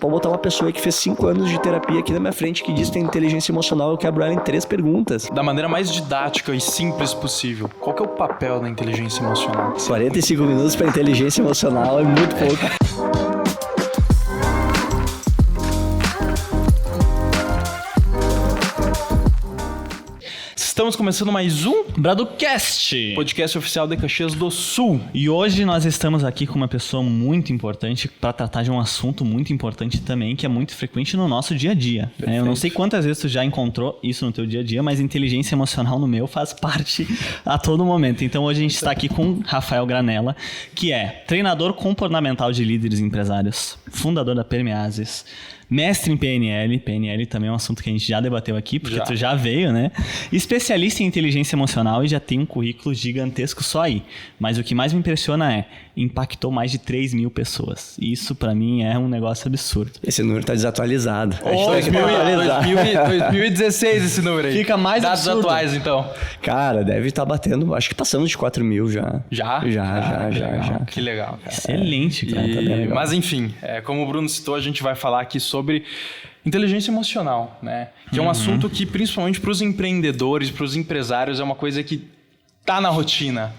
pode botar uma pessoa que fez 5 anos de terapia aqui na minha frente que diz que tem inteligência emocional, eu quebro ela em 3 perguntas. Da maneira mais didática e simples possível, qual que é o papel da inteligência emocional? 45 minutos para inteligência emocional é muito pouco. Estamos começando mais um Braducast, podcast oficial de Caxias do Sul. E hoje nós estamos aqui com uma pessoa muito importante para tratar de um assunto muito importante também, que é muito frequente no nosso dia a dia. Eu não sei quantas vezes tu já encontrou isso no teu dia a dia, mas inteligência emocional no meu faz parte a todo momento. Então hoje a gente está aqui com Rafael Granella, que é treinador comportamental de líderes empresários, fundador da Permeases, mestre em PNL. PNL também é um assunto que a gente já debateu aqui, porque tu já veio, né? Especialista em inteligência emocional e já tem um currículo gigantesco só aí. Mas o que mais me impressiona é, impactou mais de 3 mil pessoas. E isso pra mim é um negócio absurdo. Esse número tá desatualizado. 2016 esse número aí. Fica mais dados absurdo. atuais, então. Cara, deve estar batendo, acho que passando de 4 mil já. Já. Que legal, cara. Excelente, cara. Tá bem legal. Mas enfim, como o Bruno citou, a gente vai falar aqui sobre inteligência emocional, né? Que é um assunto que, principalmente para os empreendedores, para os empresários, é uma coisa que tá na rotina.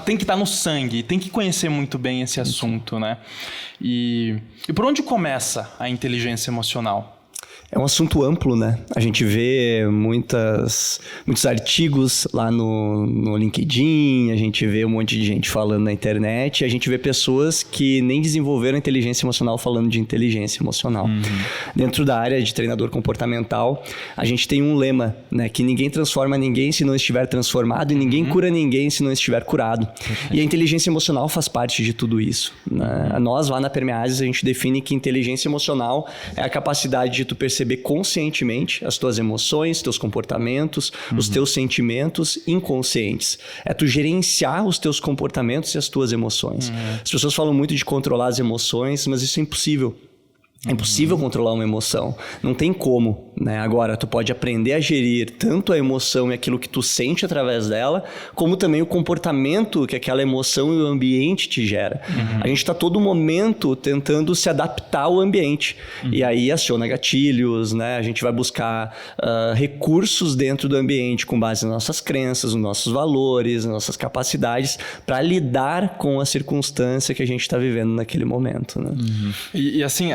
Tem que estar no sangue, tem que conhecer muito bem esse assunto, né? E por onde começa a inteligência emocional? É um assunto amplo, né? A gente vê muitos artigos lá no LinkedIn, a gente vê um monte de gente falando na internet, a gente vê pessoas que nem desenvolveram inteligência emocional falando de inteligência emocional. Dentro da área de treinador comportamental, a gente tem um lema, né? Que ninguém transforma ninguém se não estiver transformado e ninguém cura ninguém se não estiver curado. E a inteligência emocional faz parte de tudo isso, né? Nós, lá na Permeases, a gente define que inteligência emocional é a capacidade de tu perceber conscientemente as tuas emoções, teus comportamentos, os teus sentimentos inconscientes. É tu gerenciar os teus comportamentos e as tuas emoções. As pessoas falam muito de controlar as emoções, mas isso é impossível. É impossível controlar uma emoção. Não tem como, né? Agora, tu pode aprender a gerir tanto a emoção e aquilo que tu sente através dela, como também o comportamento que aquela emoção e o ambiente te gera. A gente está todo momento tentando se adaptar ao ambiente. E aí aciona gatilhos, né? A gente vai buscar recursos dentro do ambiente com base nas nossas crenças, nos nossos valores, nas nossas capacidades, para lidar com a circunstância que a gente está vivendo naquele momento, né? E assim,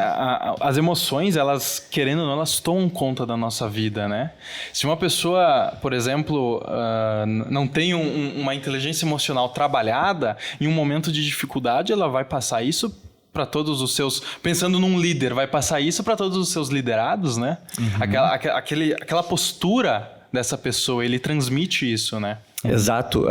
as emoções, elas, querendo ou não, elas tomam conta da nossa vida, né? Se uma pessoa, por exemplo, não tem uma inteligência emocional trabalhada, em um momento de dificuldade, ela vai passar isso para todos os seus... Pensando num líder, vai passar isso para todos os seus liderados, né? Aquela postura dessa pessoa, ele transmite isso, né? Exato.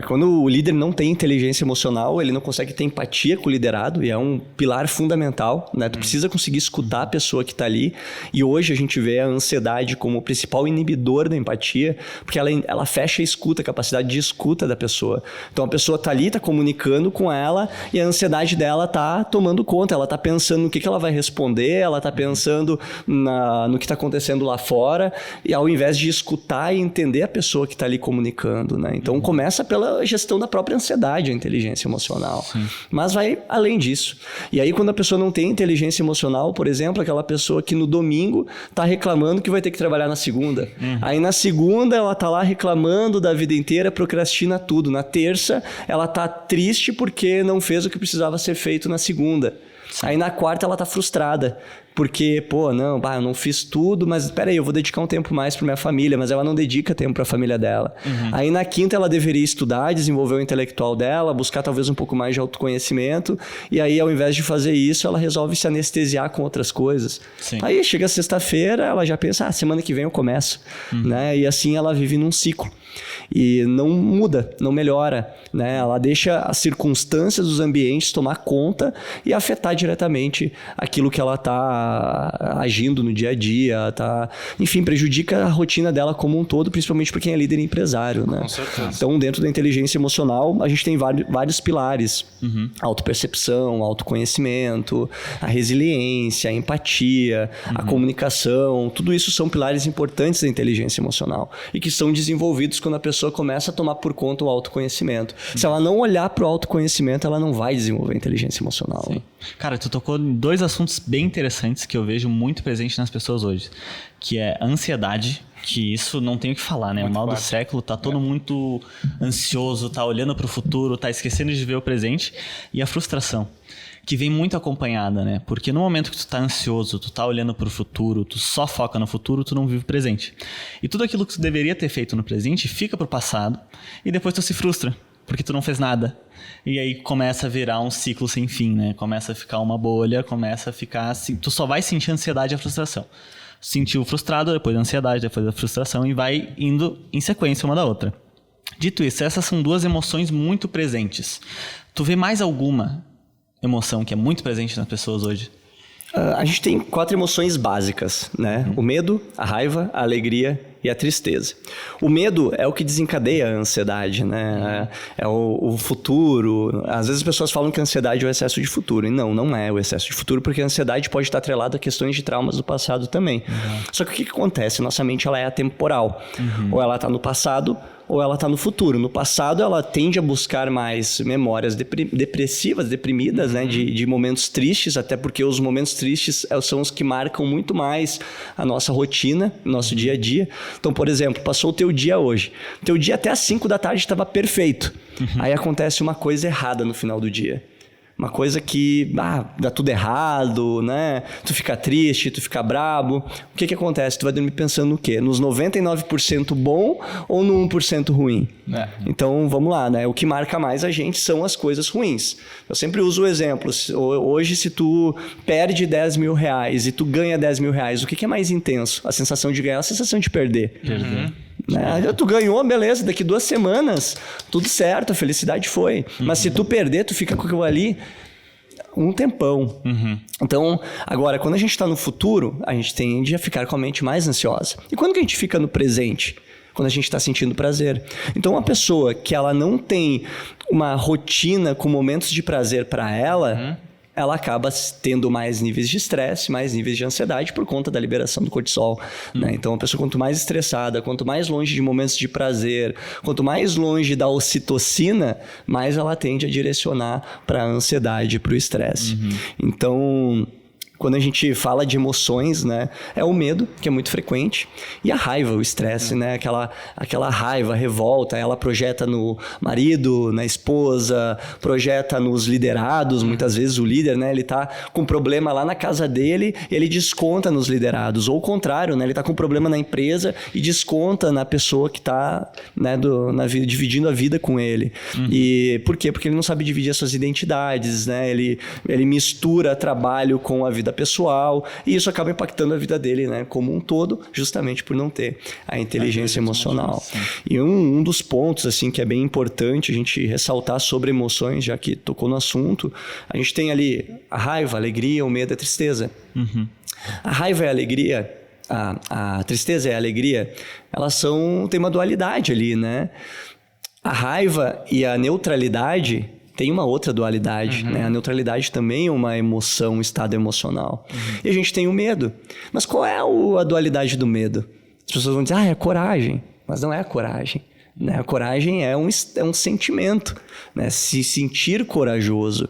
Quando o líder não tem inteligência emocional, ele não consegue ter empatia com o liderado, e é um pilar fundamental, né? Tu precisa conseguir escutar a pessoa que está ali, e hoje a gente vê a ansiedade como o principal inibidor da empatia, porque ela fecha a escuta, a capacidade de escuta da pessoa. Então a pessoa está ali, está comunicando com ela, e a ansiedade dela está tomando conta, ela está pensando no que ela vai responder, ela está pensando no que está acontecendo lá fora, e ao invés de escutar e entender a pessoa que está ali comunicando, né? Então começa pela gestão da própria ansiedade, a inteligência emocional. Mas vai além disso. E aí quando a pessoa não tem inteligência emocional, por exemplo, aquela pessoa que no domingo está reclamando que vai ter que trabalhar na segunda. Aí na segunda ela está lá reclamando da vida inteira, procrastina tudo. Na terça ela está triste porque não fez o que precisava ser feito na segunda. Aí na quarta ela está frustrada. Porque, eu não fiz tudo, mas peraí, eu vou dedicar um tempo mais para minha família, mas ela não dedica tempo para a família dela. Aí na quinta ela deveria estudar, desenvolver o intelectual dela, buscar talvez um pouco mais de autoconhecimento, e aí ao invés de fazer isso, ela resolve se anestesiar com outras coisas. Aí chega sexta-feira, ela já pensa, semana que vem eu começo, né? E assim ela vive num ciclo. E não muda, não melhora, né? Ela deixa as circunstâncias dos ambientes tomar conta e afetar diretamente aquilo que ela está agindo no dia a dia, enfim, prejudica a rotina dela como um todo, principalmente para quem é líder e empresário, né? Com certeza. Então, dentro da inteligência emocional, a gente tem vários pilares. Autopercepção, autoconhecimento, a resiliência, a empatia, a comunicação, tudo isso são pilares importantes da inteligência emocional e que são desenvolvidos quando a pessoa pessoa começa a tomar por conta o autoconhecimento. Se ela não olhar para o autoconhecimento, ela não vai desenvolver inteligência emocional. Né? Cara, tu tocou em 2 assuntos bem interessantes que eu vejo muito presente nas pessoas hoje, que é a ansiedade, que isso não tem o que falar, né? Muito o mal do século, tá todo muito ansioso, tá olhando para o futuro, tá esquecendo de ver o presente, e a frustração, que vem muito acompanhada, né? Porque no momento que tu tá ansioso, tu tá olhando pro futuro, tu só foca no futuro, tu não vive o presente. E tudo aquilo que tu deveria ter feito no presente fica pro passado e depois tu se frustra, porque tu não fez nada. E aí começa a virar um ciclo sem fim, né? Começa a ficar uma bolha, começa a ficar assim, tu só vai sentir a ansiedade e a frustração. Sentiu frustrado, depois a ansiedade, depois a frustração e vai indo em sequência uma da outra. Dito isso, essas são 2 emoções muito presentes. Tu vê mais alguma emoção que é muito presente nas pessoas hoje? A gente tem 4 emoções básicas, né? O medo, a raiva, a alegria e a tristeza. O medo é o que desencadeia a ansiedade, né? É o futuro. Às vezes as pessoas falam que a ansiedade é o excesso de futuro. E não é o excesso de futuro, porque a ansiedade pode estar atrelada a questões de traumas do passado também. Só que o que acontece? Nossa mente ela é atemporal. Ou ela está no passado, ou ela está no futuro. No passado, ela tende a buscar mais memórias depressivas, deprimidas, né? De momentos tristes, até porque os momentos tristes são os que marcam muito mais a nossa rotina, nosso dia a dia. Então, por exemplo, passou o teu dia hoje. Teu dia até às 5 da tarde estava perfeito. Aí acontece uma coisa errada no final do dia. Uma coisa que dá tudo errado, né? Tu fica triste, tu fica brabo. O que acontece? Tu vai dormir pensando no quê? Nos 99% bom ou no 1% ruim? Então, vamos lá, né? O que marca mais a gente são as coisas ruins. Eu sempre uso o exemplo. Hoje, se tu perde 10 mil reais e tu ganha 10 mil reais, o que é mais intenso? A sensação de ganhar ou a sensação de perder? Né? Tu ganhou, beleza, daqui 2 semanas, tudo certo, a felicidade foi. Mas se tu perder, tu fica com aquilo ali um tempão. Então, agora, quando a gente está no futuro, a gente tende a ficar com a mente mais ansiosa. E quando que a gente fica no presente? Quando a gente está sentindo prazer. Então, uma pessoa que ela não tem uma rotina com momentos de prazer para ela... ela acaba tendo mais níveis de estresse, mais níveis de ansiedade por conta da liberação do cortisol. Né? Então, a pessoa quanto mais estressada, quanto mais longe de momentos de prazer, quanto mais longe da ocitocina, mais ela tende a direcionar para a ansiedade, para o estresse. Então... quando a gente fala de emoções, né, é o medo, que é muito frequente, e a raiva, o estresse, né, aquela raiva, revolta, ela projeta no marido, na esposa, projeta nos liderados, muitas vezes o líder, né, ele tá com problema lá na casa dele, ele desconta nos liderados, ou o contrário, né, ele tá com problema na empresa e desconta na pessoa que tá, né, dividindo a vida com ele. E por quê? Porque ele não sabe dividir as suas identidades, né, ele mistura trabalho com a vida pessoal, e isso acaba impactando a vida dele, né, como um todo, justamente por não ter a inteligência emocional. E um dos pontos assim que é bem importante a gente ressaltar sobre emoções, já que tocou no assunto, a gente tem ali a raiva, a alegria, o medo e a tristeza. A raiva e a alegria, a tristeza e a alegria, elas têm uma dualidade ali, né? A raiva e a neutralidade tem uma outra dualidade, né? A neutralidade também é uma emoção, um estado emocional. E a gente tem o medo. Mas qual é a dualidade do medo? As pessoas vão dizer, é coragem. Mas não é a coragem. Né? A coragem é um sentimento, né? Se sentir corajoso.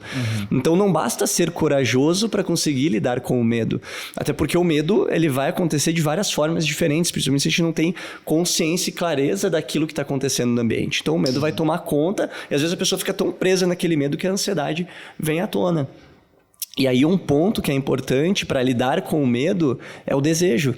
Então não basta ser corajoso para conseguir lidar com o medo. Até porque o medo ele vai acontecer de várias formas diferentes, principalmente se a gente não tem consciência e clareza daquilo que está acontecendo no ambiente. Então o medo vai tomar conta e às vezes a pessoa fica tão presa naquele medo que a ansiedade vem à tona. E aí um ponto que é importante para lidar com o medo é o desejo.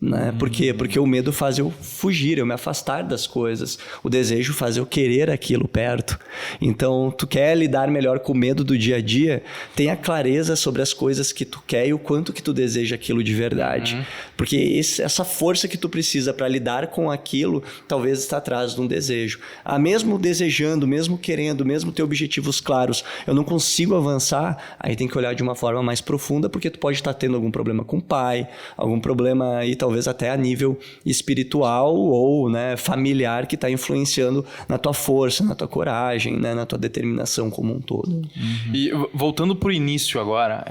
Né? Por quê? Porque o medo faz eu fugir, eu me afastar das coisas. O desejo faz eu querer aquilo perto. Então, tu quer lidar melhor com o medo do dia a dia? Tenha clareza sobre as coisas que tu quer e o quanto que tu deseja aquilo de verdade. Porque essa força que tu precisa para lidar com aquilo, talvez está atrás de um desejo. Mesmo desejando, mesmo querendo, mesmo ter objetivos claros, eu não consigo avançar, aí tem que olhar de uma forma mais profunda, porque tu pode estar tendo algum problema com o pai, algum problema aí talvez até a nível espiritual ou, né, familiar que está influenciando na tua força, na tua coragem, né, na tua determinação como um todo. E voltando para o início agora,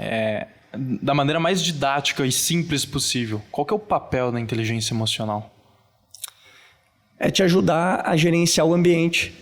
da maneira mais didática e simples possível, qual que é o papel da inteligência emocional? é te ajudar a gerenciar o ambiente,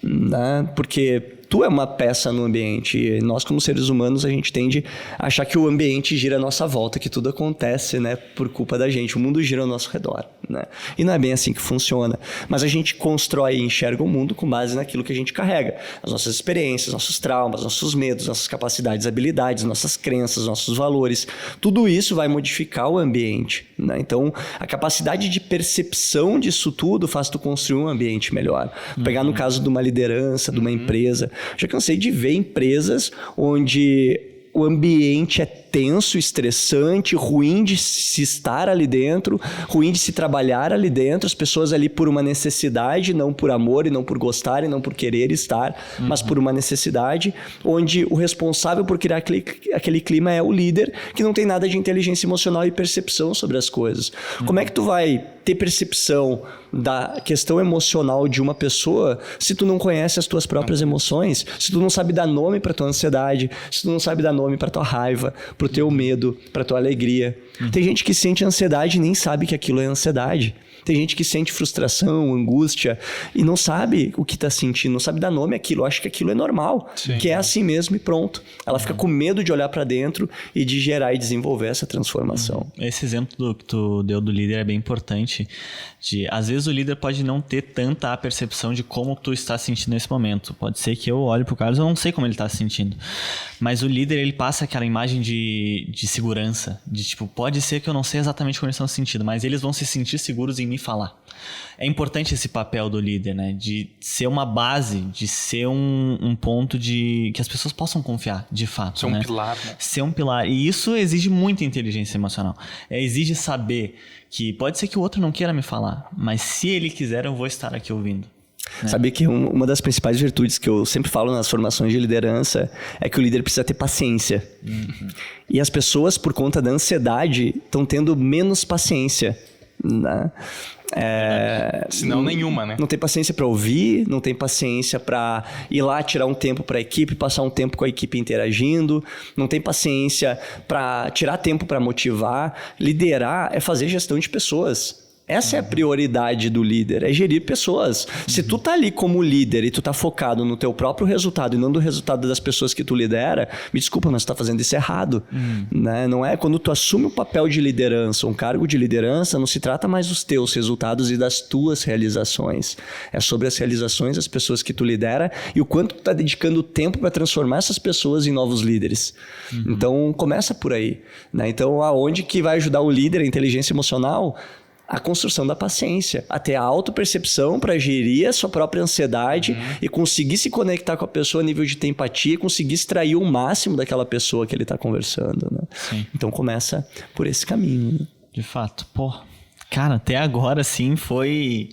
né? Porque tu é uma peça no ambiente e nós, como seres humanos, a gente tende a achar que o ambiente gira à nossa volta, que tudo acontece, né, por culpa da gente. O mundo gira ao nosso redor, né? E não é bem assim que funciona. Mas a gente constrói e enxerga o mundo com base naquilo que a gente carrega. As nossas experiências, nossos traumas, nossos medos, nossas capacidades, habilidades, nossas crenças, nossos valores. Tudo isso vai modificar o ambiente, né? Então, a capacidade de percepção disso tudo faz tu construir um ambiente melhor. Pegar no caso de uma liderança, de uma empresa. Já cansei de ver empresas onde o ambiente é tenso, estressante, ruim de se estar ali dentro, ruim de se trabalhar ali dentro, as pessoas ali por uma necessidade, não por amor e não por gostar e não por querer estar, mas por uma necessidade, onde o responsável por criar aquele clima é o líder, que não tem nada de inteligência emocional e percepção sobre as coisas. Como é que tu vai ter percepção da questão emocional de uma pessoa se tu não conhece as tuas próprias emoções, se tu não sabe dar nome para tua ansiedade, se tu não sabe dar nome para tua raiva, pro teu medo, pra tua alegria. Tem gente que sente ansiedade e nem sabe que aquilo é ansiedade. Tem gente que sente frustração, angústia e não sabe o que está sentindo, não sabe dar nome àquilo, acha que aquilo é normal, que é assim mesmo e pronto. Ela fica com medo de olhar para dentro e de gerar e desenvolver essa transformação. Esse exemplo que tu deu do líder é bem importante. Às vezes o líder pode não ter tanta a percepção de como tu está sentindo nesse momento. Pode ser que eu olhe pro Carlos e eu não sei como ele está se sentindo. Mas o líder, ele passa aquela imagem de segurança, de tipo, pode ser que eu não sei exatamente como eles estão se sentindo, mas eles vão se sentir seguros em me falar. É importante esse papel do líder, né? De ser uma base, de ser um ponto de que as pessoas possam confiar, de fato. Ser um pilar, né? Ser um pilar. E isso exige muita inteligência emocional. Exige saber que pode ser que o outro não queira me falar, mas se ele quiser, eu vou estar aqui ouvindo. Né? Sabia que uma das principais virtudes que eu sempre falo nas formações de liderança é que o líder precisa ter paciência. E as pessoas, por conta da ansiedade, estão tendo menos paciência, né? Senão nenhuma, né? Não tem paciência para ouvir, não tem paciência para ir lá tirar um tempo para a equipe, passar um tempo com a equipe interagindo, não tem paciência para tirar tempo para motivar. Liderar é fazer gestão de pessoas. Essa é a prioridade do líder, é gerir pessoas. Se tu tá ali como líder e tu tá focado no teu próprio resultado e não no resultado das pessoas que tu lidera, me desculpa, mas tu tá fazendo isso errado. Né? Não é quando tu assume o papel de liderança, um cargo de liderança, não se trata mais dos teus resultados e das tuas realizações. É sobre as realizações das pessoas que tu lidera e o quanto tu tá dedicando tempo para transformar essas pessoas em novos líderes. Então, começa por aí. Né? Então, aonde que vai ajudar o líder, a inteligência emocional? A construção da paciência, a ter a autopercepção para gerir a sua própria ansiedade e conseguir se conectar com a pessoa a nível de ter empatia e conseguir extrair o máximo daquela pessoa que ele está conversando. Né? Sim. Então começa por esse caminho. Né? De fato. Pô, cara, até agora sim foi...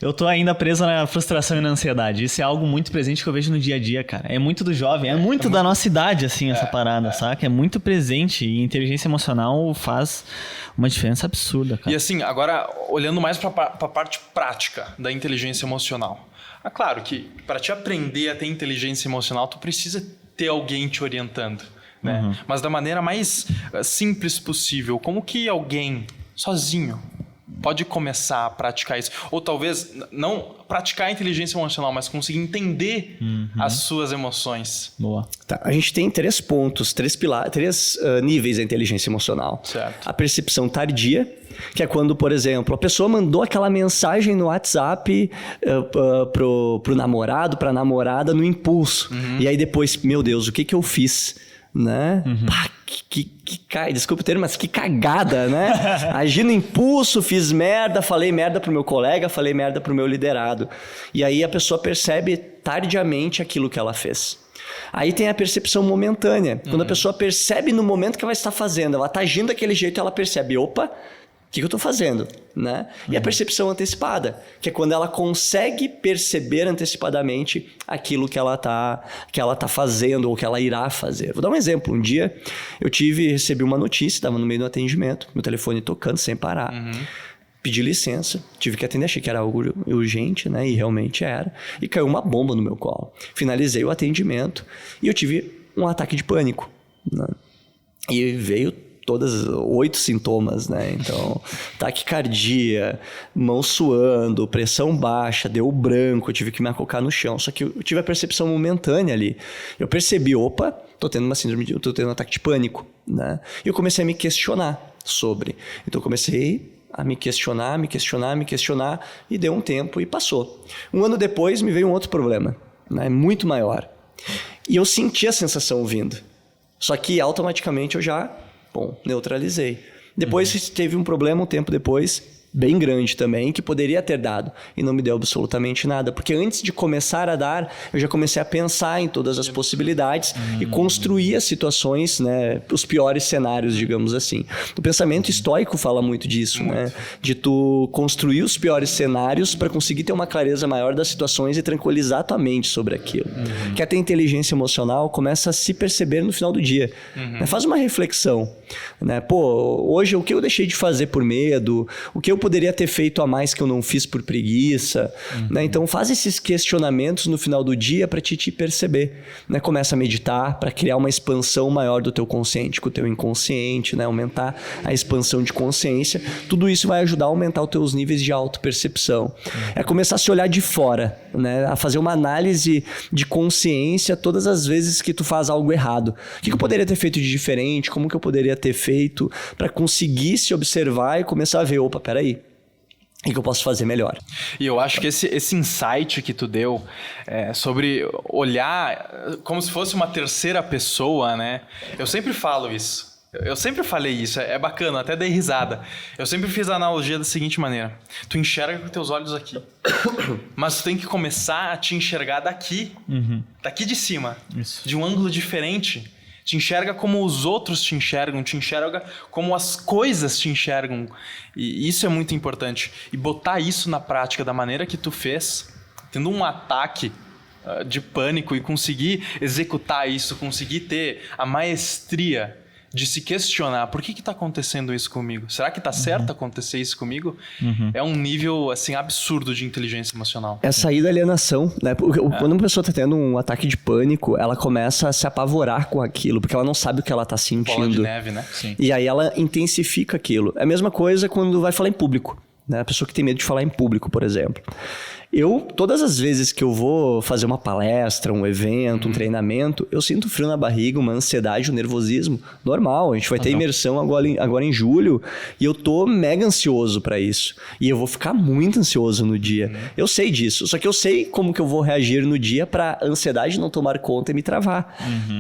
Eu tô ainda preso na frustração e na ansiedade. Isso é algo muito presente que eu vejo no dia a dia, cara. É muito do jovem, é muito da nossa idade, assim, essa parada, saca? É muito presente e inteligência emocional faz uma diferença absurda, cara. E assim, agora, olhando mais pra parte prática da inteligência emocional. É claro que para te aprender a ter inteligência emocional, tu precisa ter alguém te orientando, né? Mas da maneira mais simples possível. Como que alguém, sozinho, pode começar a praticar isso? Ou talvez não praticar a inteligência emocional, mas conseguir entender as suas emoções. Boa. Tá, a gente tem 3 pontos, 3 níveis da inteligência emocional. Certo. A percepção tardia, que é quando, por exemplo, a pessoa mandou aquela mensagem no WhatsApp pro namorado, pra namorada, no impulso. E aí depois, meu Deus, o que eu fiz? Né? Pá, desculpa o termo, mas que cagada, né? Agi no impulso, fiz merda, falei merda pro meu colega, falei merda pro meu liderado. E aí a pessoa percebe tardiamente aquilo que ela fez. Aí tem a percepção momentânea. Quando a pessoa percebe no momento que ela está fazendo, ela está agindo daquele jeito, ela percebe, opa, o que eu estou fazendo? Né? E a percepção antecipada, que é quando ela consegue perceber antecipadamente aquilo que ela tá fazendo ou que ela irá fazer. Vou dar um exemplo. Um dia eu recebi uma notícia, estava no meio do atendimento, meu telefone tocando sem parar. Pedi licença, tive que atender, achei que era algo urgente, né? E realmente era. E caiu uma bomba no meu colo. Finalizei o atendimento e eu tive um ataque de pânico. Né? E veio todas 8 sintomas, né? Então, taquicardia, mão suando, pressão baixa, deu branco, eu tive que me acocar no chão. Só que eu tive a percepção momentânea ali. Eu percebi, opa, tô tendo uma síndrome, tô tendo um ataque de pânico, né? E eu comecei a me questionar sobre. Então, eu comecei a me questionar, e deu um tempo e passou. Um ano depois, me veio um outro problema, né? Muito maior. E eu senti a sensação vindo. Só que automaticamente eu já, neutralizei. Depois teve um problema um tempo depois, bem grande também, que poderia ter dado e não me deu absolutamente nada. Porque antes de começar a dar, eu já comecei a pensar em todas as possibilidades e construir as situações, né, os piores cenários, digamos assim. O pensamento estoico fala muito disso, né? De tu construir os piores cenários para conseguir ter uma clareza maior das situações e tranquilizar a tua mente sobre aquilo. Quer ter inteligência emocional, começa a se perceber no final do dia. Né? Faz uma reflexão. Né? Hoje o que eu deixei de fazer por medo? O que eu poderia ter feito a mais que eu não fiz por preguiça, né? Então faz esses questionamentos no final do dia para te perceber, né? Começa a meditar para criar uma expansão maior do teu consciente com o teu inconsciente, né? Aumentar a expansão de consciência. Tudo isso vai ajudar a aumentar os teus níveis de autopercepção. É começar a se olhar de fora, né? A fazer uma análise de consciência todas as vezes que tu faz algo errado. O que eu poderia ter feito de diferente? Como que eu poderia ter feito para conseguir se observar e começar a ver, opa, peraí, o que eu posso fazer melhor? E eu acho que esse insight que tu deu sobre olhar como se fosse uma terceira pessoa, né? Eu sempre falo isso. Eu sempre falei isso, é bacana, até dei risada. Eu sempre fiz a analogia da seguinte maneira. Tu enxerga com teus olhos aqui, mas tu tem que começar a te enxergar daqui, daqui de cima, de um ângulo diferente. Te enxerga como os outros te enxerga como as coisas te enxergam. E isso é muito importante. E botar isso na prática da maneira que tu fez, tendo um ataque de pânico e conseguir executar isso, conseguir ter a maestria de se questionar, por que está acontecendo isso comigo? Será que está certo acontecer isso comigo? É um nível assim, absurdo de inteligência emocional. É sair da alienação, né? Quando uma pessoa está tendo um ataque de pânico, ela começa a se apavorar com aquilo, porque ela não sabe o que ela está sentindo. Bola de neve, né? Sim. E aí ela intensifica aquilo. É a mesma coisa quando vai falar em público, né? A pessoa que tem medo de falar em público, por exemplo. Todas as vezes que eu vou fazer uma palestra, um evento, um treinamento, eu sinto frio na barriga, uma ansiedade, um nervosismo normal. A gente vai ter imersão agora em julho e eu tô mega ansioso para isso. E eu vou ficar muito ansioso no dia. Eu sei disso, só que eu sei como que eu vou reagir no dia para a ansiedade não tomar conta e me travar.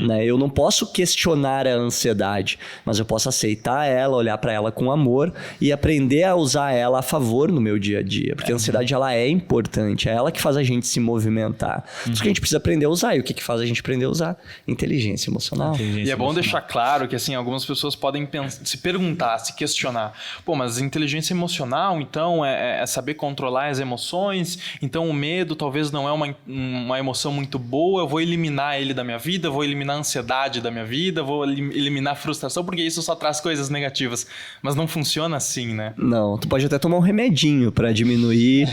Né? Eu não posso questionar a ansiedade, mas eu posso aceitar ela, olhar para ela com amor e aprender a usar ela a favor no meu dia a dia. Porque a ansiedade, ela é importante. É ela que faz a gente se movimentar. Isso que a gente precisa aprender a usar. E o que faz a gente aprender a usar? Inteligência emocional. E é bom deixar claro que assim, algumas pessoas podem se perguntar, se questionar. Pô, mas inteligência emocional, então, é saber controlar as emoções. Então, o medo talvez não é uma emoção muito boa. Eu vou eliminar ele da minha vida, vou eliminar a ansiedade da minha vida, vou eliminar a frustração, porque isso só traz coisas negativas. Mas não funciona assim, né? Não, tu pode até tomar um remedinho para diminuir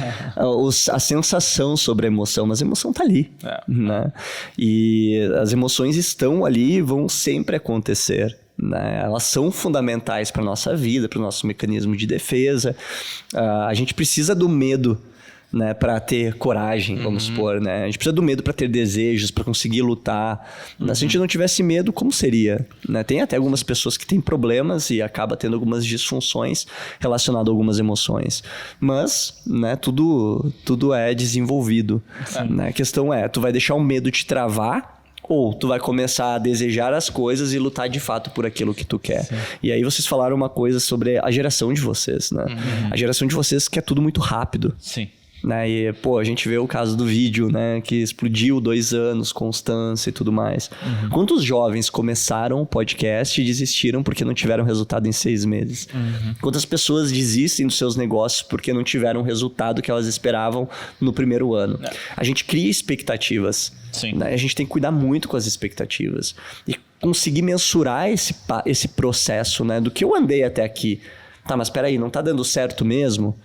a sensação sobre a emoção, mas a emoção tá ali, né? E as emoções estão ali e vão sempre acontecer, né? Elas são fundamentais para nossa vida, para o nosso mecanismo de defesa. A gente precisa do medo, né, para ter coragem, vamos supor, né? A gente precisa do medo para ter desejos, para conseguir lutar. Se a gente não tivesse medo, como seria? Né? Tem até algumas pessoas que têm problemas e acaba tendo algumas disfunções relacionadas a algumas emoções. Mas, né, tudo é desenvolvido. Né? A questão é, tu vai deixar o medo te travar ou tu vai começar a desejar as coisas e lutar de fato por aquilo que tu quer. Sim. E aí vocês falaram uma coisa sobre a geração de vocês, né? A geração de vocês quer tudo muito rápido. Sim. Né? E, a gente vê o caso do vídeo, né? Que explodiu 2 anos, constância e tudo mais. Quantos jovens começaram o podcast e desistiram porque não tiveram resultado em 6 meses? Quantas pessoas desistem dos seus negócios porque não tiveram o resultado que elas esperavam no primeiro ano? A gente cria expectativas. Sim. Né? A gente tem que cuidar muito com as expectativas. E conseguir mensurar esse processo, né? Do que eu andei até aqui. Tá, mas peraí, não tá dando certo mesmo?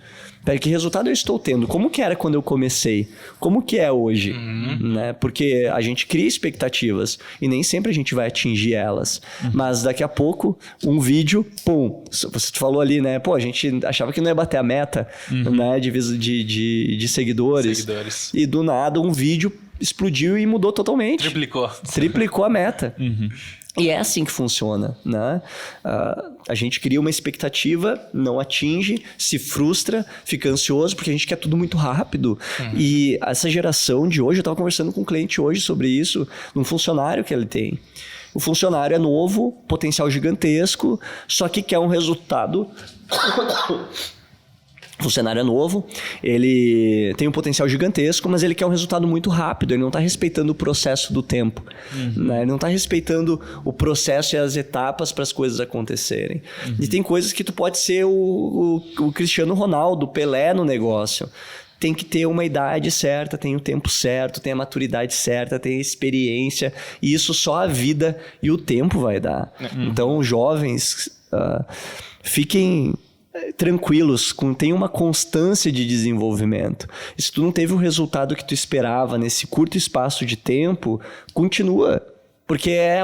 Peraí, que resultado eu estou tendo? Como que era quando eu comecei? Como que é hoje? Né? Porque a gente cria expectativas e nem sempre a gente vai atingir elas. Mas daqui a pouco, um vídeo, pum, você falou ali, né? Pô, a gente achava que não ia bater a meta, né? De seguidores. E do nada, um vídeo explodiu e mudou totalmente. Triplicou a meta. E é assim que funciona, né? A gente cria uma expectativa, não atinge, se frustra, fica ansioso, porque a gente quer tudo muito rápido. E essa geração de hoje, eu estava conversando com um cliente hoje sobre isso, num funcionário que ele tem. O funcionário é novo, potencial gigantesco, só que quer um resultado... O funcionário é novo, ele tem um potencial gigantesco, mas ele quer um resultado muito rápido, ele não está respeitando o processo do tempo, né? Ele não está respeitando o processo e as etapas para as coisas acontecerem. E tem coisas que tu pode ser o Cristiano Ronaldo, o Pelé no negócio. Tem que ter uma idade certa, tem o tempo certo, tem a maturidade certa, tem a experiência, e isso só a vida e o tempo vai dar. Então, jovens, fiquem... tranquilos, tem uma constância de desenvolvimento. E se tu não teve o resultado que tu esperava nesse curto espaço de tempo, continua. Porque é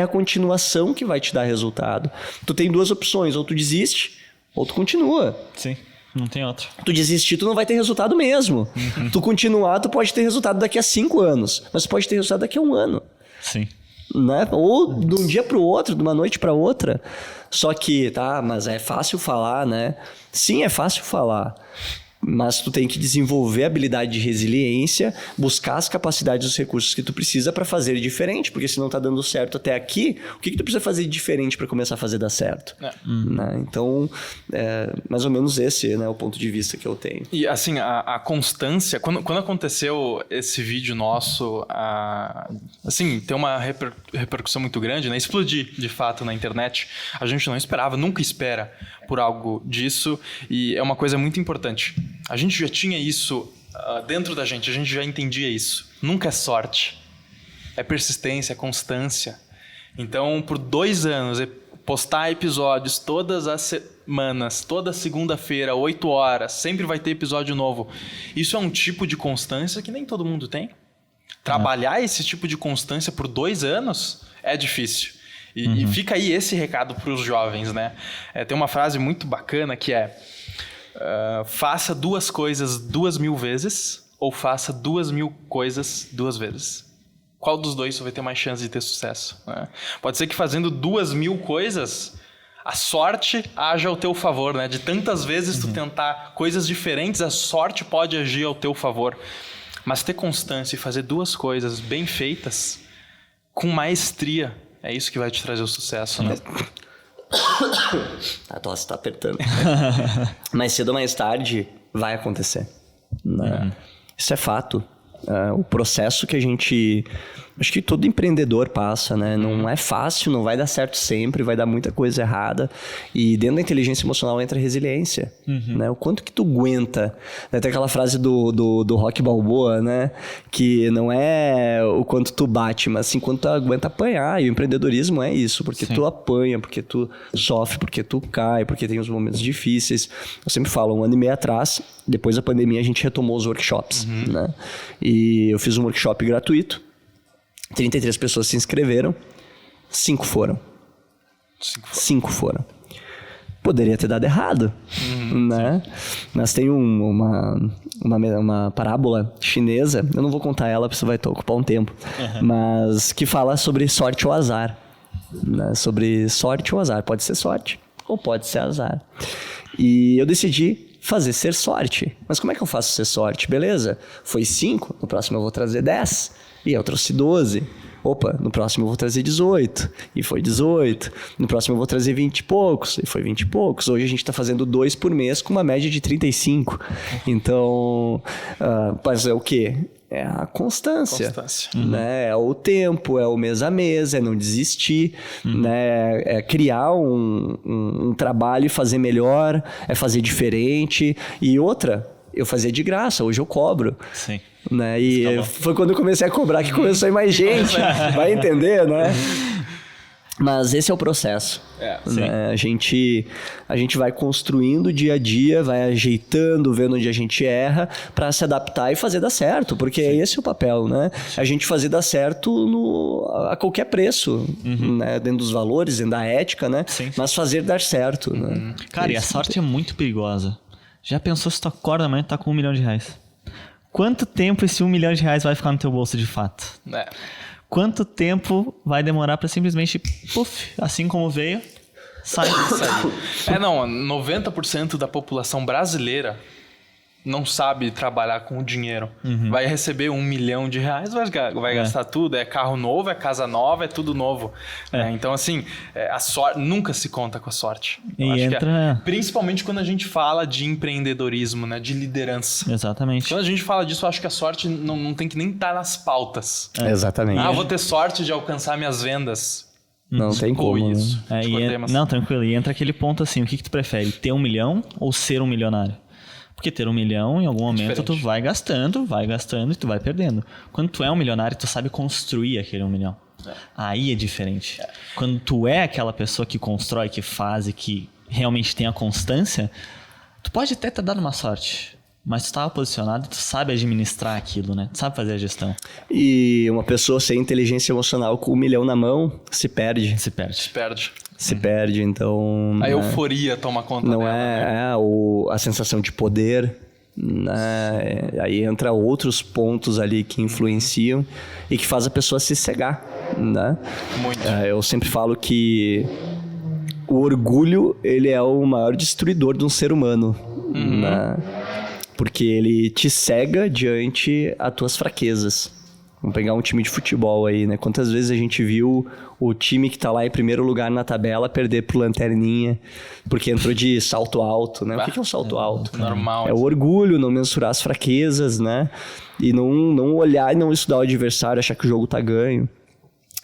a continuação que vai te dar resultado. Tu tem duas opções, ou tu desiste, ou tu continua. Sim, não tem outra. Tu desistir, tu não vai ter resultado mesmo. Tu continuar, tu pode ter resultado daqui a 5 anos, mas tu pode ter resultado daqui a 1 ano. Sim. Né? Ou de um dia para o outro, de uma noite para outra. Só que, tá, mas é fácil falar, né? Sim, é fácil falar. Mas tu tem que desenvolver a habilidade de resiliência, buscar as capacidades e os recursos que tu precisa para fazer diferente, porque se não tá dando certo até aqui, o que tu precisa fazer de diferente para começar a fazer dar certo? Né? Então, mais ou menos esse, né, o ponto de vista que eu tenho. E assim, a constância, quando aconteceu esse vídeo nosso, assim, tem uma repercussão muito grande, né? Explodir, de fato, na internet. A gente não esperava, nunca espera por algo disso, e é uma coisa muito importante. A gente já tinha isso dentro da gente, a gente já entendia isso. Nunca é sorte, é persistência, é constância. Então, por 2 anos, postar episódios todas as semanas, toda segunda-feira, 8 horas, sempre vai ter episódio novo. Isso é um tipo de constância que nem todo mundo tem. Trabalhar esse tipo de constância por 2 anos é difícil. E fica aí esse recado para os jovens, né? Tem uma frase muito bacana que é: faça 2 coisas 2.000 vezes ou faça 2.000 coisas 2 vezes. Qual dos dois você vai ter mais chance de ter sucesso? Né? Pode ser que fazendo 2.000 coisas, a sorte haja ao teu favor, né? De tantas vezes tu tentar coisas diferentes, a sorte pode agir ao teu favor. Mas ter constância e fazer 2 coisas bem feitas, com maestria, é isso que vai te trazer o sucesso, né? A tosse tá apertando. Mais cedo ou mais tarde vai acontecer. Né? Isso é fato. O processo que a gente... Acho que todo empreendedor passa, né? Não é fácil, não vai dar certo sempre, vai dar muita coisa errada. E dentro da inteligência emocional entra a resiliência. Né? O quanto que tu aguenta. Né? Tem aquela frase do Rocky Balboa, né? Que não é o quanto tu bate, mas sim quanto tu aguenta apanhar. E o empreendedorismo é isso, porque tu apanha, porque tu sofre, porque tu cai, porque tem os momentos difíceis. Eu sempre falo, 1 ano e meio atrás, depois da pandemia, a gente retomou os workshops. Né? E eu fiz um workshop gratuito. 33 pessoas se inscreveram, 5 foram. 5 foram. Poderia ter dado errado, né? Mas tem uma parábola chinesa, eu não vou contar ela, porque isso vai ocupar um tempo, mas que fala sobre sorte ou azar. Né? Sobre sorte ou azar. Pode ser sorte ou pode ser azar. E eu decidi fazer ser sorte. Mas como é que eu faço ser sorte? Beleza, foi 5, no próximo eu vou trazer 10. E eu trouxe 12. Opa, no próximo eu vou trazer 18. E foi 18. No próximo eu vou trazer 20 e poucos. E foi 20 e poucos. Hoje a gente está fazendo 2 por mês com uma média de 35. Então, mas é o quê? É a constância. Né? É o tempo, é o mês a mês, é não desistir, né? É criar um trabalho e fazer melhor, é fazer diferente. E outra, eu fazia de graça, hoje eu cobro. Sim. Né? E foi quando eu comecei a cobrar que começou a ir mais gente. Vai entender, né? Mas esse é o processo. Né? A gente vai construindo dia a dia, vai ajeitando, vendo onde a gente erra, para se adaptar e fazer dar certo, porque esse é o papel, né? A gente fazer dar certo a qualquer preço, né? Dentro dos valores, dentro da ética, né? Mas fazer dar certo. Né? Cara, e a sorte é muito perigosa. Já pensou se tu acorda amanhã e tá com R$1 milhão? Quanto tempo esse R$1 milhão vai ficar no teu bolso de fato? Quanto tempo vai demorar pra simplesmente, assim como veio, sair? 90% da população brasileira não sabe trabalhar com o dinheiro. Vai receber R$1 milhão, vai gastar tudo. É carro novo, é casa nova, é tudo novo. Então, assim, a sorte nunca se conta com a sorte. Principalmente quando a gente fala de empreendedorismo, né? De liderança. Exatamente. Quando a gente fala disso, eu acho que a sorte não tem que nem estar nas pautas. Exatamente. Vou ter sorte de alcançar minhas vendas. Não tem como. Isso. Não, tranquilo. E entra aquele ponto assim, o que tu prefere? Ter 1 milhão ou ser um milionário? Porque ter 1 milhão, em algum momento, tu vai gastando e tu vai perdendo. Quando tu é um milionário, tu sabe construir aquele 1 milhão. Aí é diferente. Quando tu é aquela pessoa que constrói, que faz e que realmente tem a constância, tu pode até ter dado uma sorte, mas tu estava posicionado e tu sabe administrar aquilo, né? Tu sabe fazer a gestão. E uma pessoa sem inteligência emocional com 1 milhão na mão se perde. Se perde, então... A euforia toma conta não dela. A sensação de poder, né? Aí entra outros pontos ali que influenciam e que faz a pessoa se cegar, né? Muito. Eu sempre falo que o orgulho, ele é o maior destruidor de um ser humano, né? Porque ele te cega diante as tuas fraquezas. Vamos pegar um time de futebol aí, né? Quantas vezes a gente viu o time que tá lá em primeiro lugar na tabela perder pro lanterninha porque entrou de salto alto, né? O que é um salto alto? Normal. É o orgulho, não mensurar as fraquezas, né? E não olhar e não estudar o adversário, achar que o jogo tá ganho.